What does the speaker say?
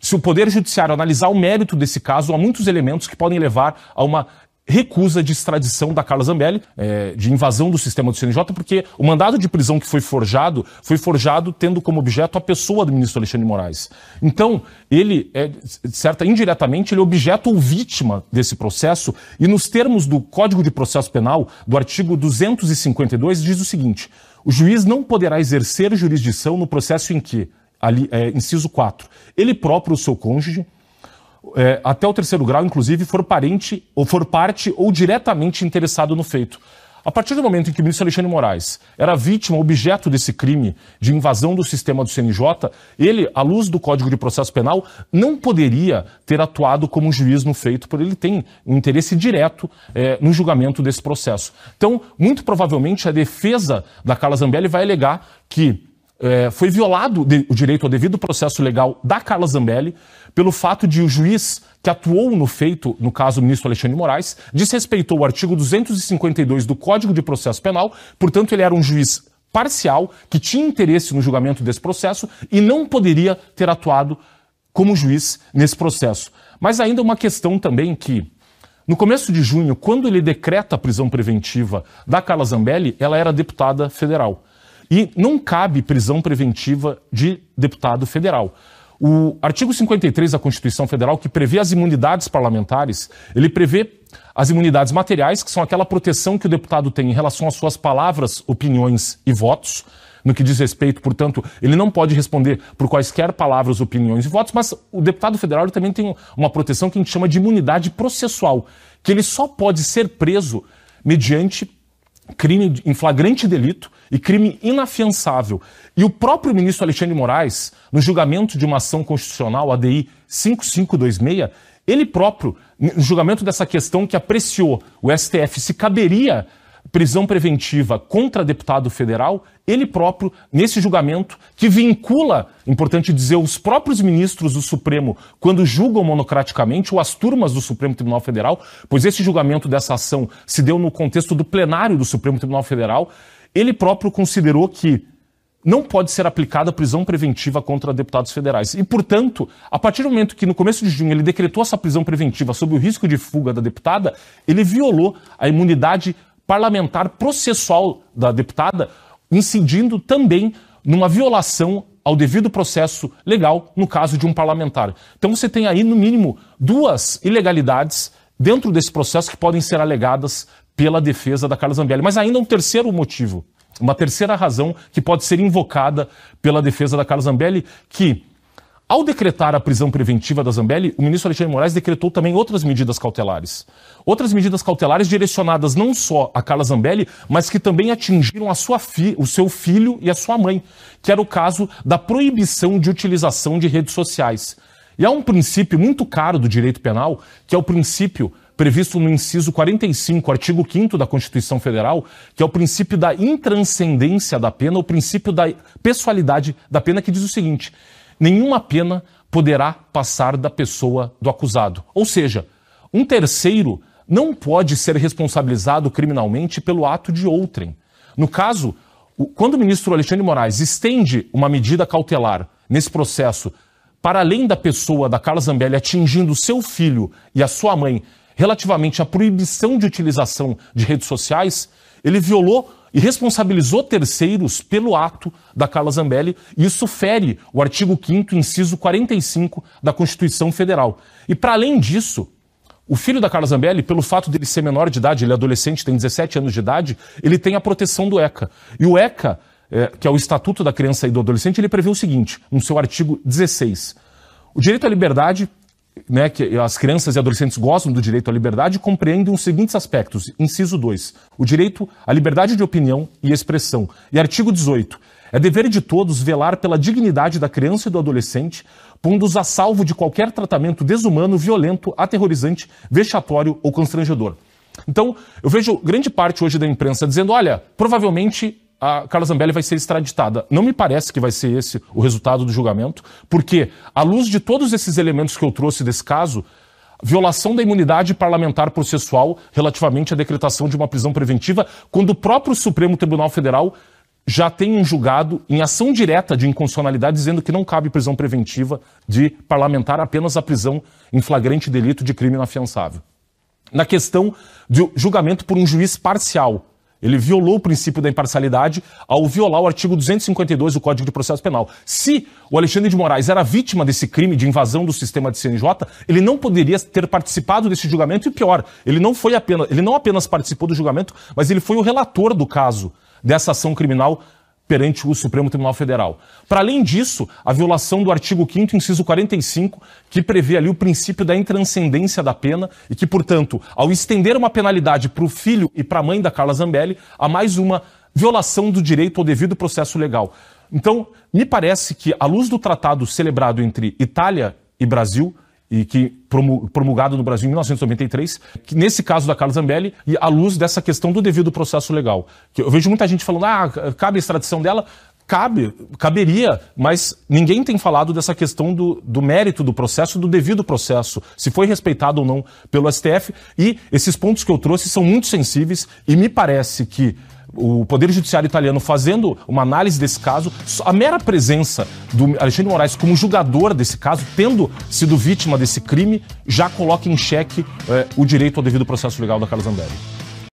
se o Poder Judiciário analisar o mérito desse caso, há muitos elementos que podem levar a uma recusa de extradição da Carla Zambelli, de invasão do sistema do CNJ, porque o mandado de prisão que foi forjado tendo como objeto a pessoa do ministro Alexandre de Moraes. Então, ele, indiretamente, ele é objeto ou vítima desse processo, e nos termos do Código de Processo Penal, do artigo 252, diz o seguinte: o juiz não poderá exercer jurisdição no processo em que, inciso 4, ele próprio ou seu cônjuge, até o terceiro grau, inclusive, for parente ou for parte ou diretamente interessado no feito. A partir do momento em que o ministro Alexandre de Moraes era vítima, objeto desse crime de invasão do sistema do CNJ, ele, à luz do Código de Processo Penal, não poderia ter atuado como juiz no feito, porque ele tem um interesse direto no julgamento desse processo. Então, muito provavelmente, a defesa da Carla Zambelli vai alegar que foi violado o direito ao devido processo legal da Carla Zambelli pelo fato de o juiz que atuou no feito, no caso o ministro Alexandre de Moraes, desrespeitou o artigo 252 do Código de Processo Penal, portanto ele era um juiz parcial que tinha interesse no julgamento desse processo e não poderia ter atuado como juiz nesse processo. Mas ainda uma questão também que, no começo de junho, quando ele decreta a prisão preventiva da Carla Zambelli, ela era deputada federal. E não cabe prisão preventiva de deputado federal. O artigo 53 da Constituição Federal, que prevê as imunidades parlamentares, ele prevê as imunidades materiais, que são aquela proteção que o deputado tem em relação às suas palavras, opiniões e votos. No que diz respeito, portanto, ele não pode responder por quaisquer palavras, opiniões e votos, mas o deputado federal ele também tem uma proteção que a gente chama de imunidade processual, que ele só pode ser preso mediante crime em flagrante delito e crime inafiançável. E o próprio ministro Alexandre de Moraes, no julgamento de uma ação constitucional, ADI 5526, ele próprio, no julgamento dessa questão que apreciou o STF se caberia prisão preventiva contra deputado federal, ele próprio, nesse julgamento, que vincula, importante dizer, os próprios ministros do Supremo quando julgam monocraticamente, ou as turmas do Supremo Tribunal Federal, pois esse julgamento dessa ação se deu no contexto do plenário do Supremo Tribunal Federal, ele próprio considerou que não pode ser aplicada prisão preventiva contra deputados federais. E, portanto, a partir do momento que, no começo de junho, ele decretou essa prisão preventiva sob o risco de fuga da deputada, ele violou a imunidade parlamentar processual da deputada, incidindo também numa violação ao devido processo legal no caso de um parlamentar. Então você tem aí, no mínimo, duas ilegalidades dentro desse processo que podem ser alegadas pela defesa da Carla Zambelli. Mas ainda um terceiro motivo, uma terceira razão que pode ser invocada pela defesa da Carla Zambelli, que, ao decretar a prisão preventiva da Zambelli, o ministro Alexandre de Moraes decretou também outras medidas cautelares. Outras medidas cautelares direcionadas não só a Carla Zambelli, mas que também atingiram o seu filho e a sua mãe, que era o caso da proibição de utilização de redes sociais. E há um princípio muito caro do direito penal, que é o princípio previsto no inciso 45, artigo 5º da Constituição Federal, que é o princípio da intranscendência da pena, o princípio da pessoalidade da pena, que diz o seguinte: nenhuma pena poderá passar da pessoa do acusado. Ou seja, um terceiro não pode ser responsabilizado criminalmente pelo ato de outrem. No caso, quando o ministro Alexandre de Moraes estende uma medida cautelar nesse processo para além da pessoa da Carla Zambelli, atingindo seu filho e a sua mãe, relativamente à proibição de utilização de redes sociais, ele violou e responsabilizou terceiros pelo ato da Carla Zambelli, e isso fere o artigo 5º, inciso 45 da Constituição Federal. E para além disso, o filho da Carla Zambelli, pelo fato de ele ser menor de idade, ele é adolescente, tem 17 anos de idade, ele tem a proteção do ECA. E o ECA, que é o Estatuto da Criança e do Adolescente, ele prevê o seguinte, no seu artigo 16. O direito à liberdade, que as crianças e adolescentes gozam do direito à liberdade, compreendem os seguintes aspectos. Inciso 2. O direito à liberdade de opinião e expressão. E artigo 18. É dever de todos velar pela dignidade da criança e do adolescente, pondo-os a salvo de qualquer tratamento desumano, violento, aterrorizante, vexatório ou constrangedor. Então, eu vejo grande parte hoje da imprensa dizendo, olha, provavelmente a Carla Zambelli vai ser extraditada. Não me parece que vai ser esse o resultado do julgamento, porque, à luz de todos esses elementos que eu trouxe desse caso, violação da imunidade parlamentar processual relativamente à decretação de uma prisão preventiva, quando o próprio Supremo Tribunal Federal já tem um julgado em ação direta de inconstitucionalidade dizendo que não cabe prisão preventiva de parlamentar, apenas a prisão em flagrante delito de crime inafiançável. Na questão do julgamento por um juiz parcial, ele violou o princípio da imparcialidade ao violar o artigo 252 do Código de Processo Penal. Se o Alexandre de Moraes era vítima desse crime de invasão do sistema de CNJ, ele não poderia ter participado desse julgamento e pior, ele não apenas participou do julgamento, mas ele foi o relator do caso dessa ação criminal perante o Supremo Tribunal Federal. Para além disso, a violação do artigo 5º, inciso 45, que prevê ali o princípio da intranscendência da pena e que, portanto, ao estender uma penalidade para o filho e para a mãe da Carla Zambelli, há mais uma violação do direito ao devido processo legal. Então, me parece que, à luz do tratado celebrado entre Itália e Brasil, e que promulgado no Brasil em 1993, que nesse caso da Carla Zambelli, e à luz dessa questão do devido processo legal. Que eu vejo muita gente falando, cabe a extradição dela, caberia, mas ninguém tem falado dessa questão do mérito do processo, do devido processo, se foi respeitado ou não pelo STF, e esses pontos que eu trouxe são muito sensíveis, e me parece que o Poder Judiciário italiano fazendo uma análise desse caso, a mera presença do Alexandre de Moraes como julgador desse caso, tendo sido vítima desse crime, já coloca em xeque o direito ao devido processo legal da Carla Zambelli.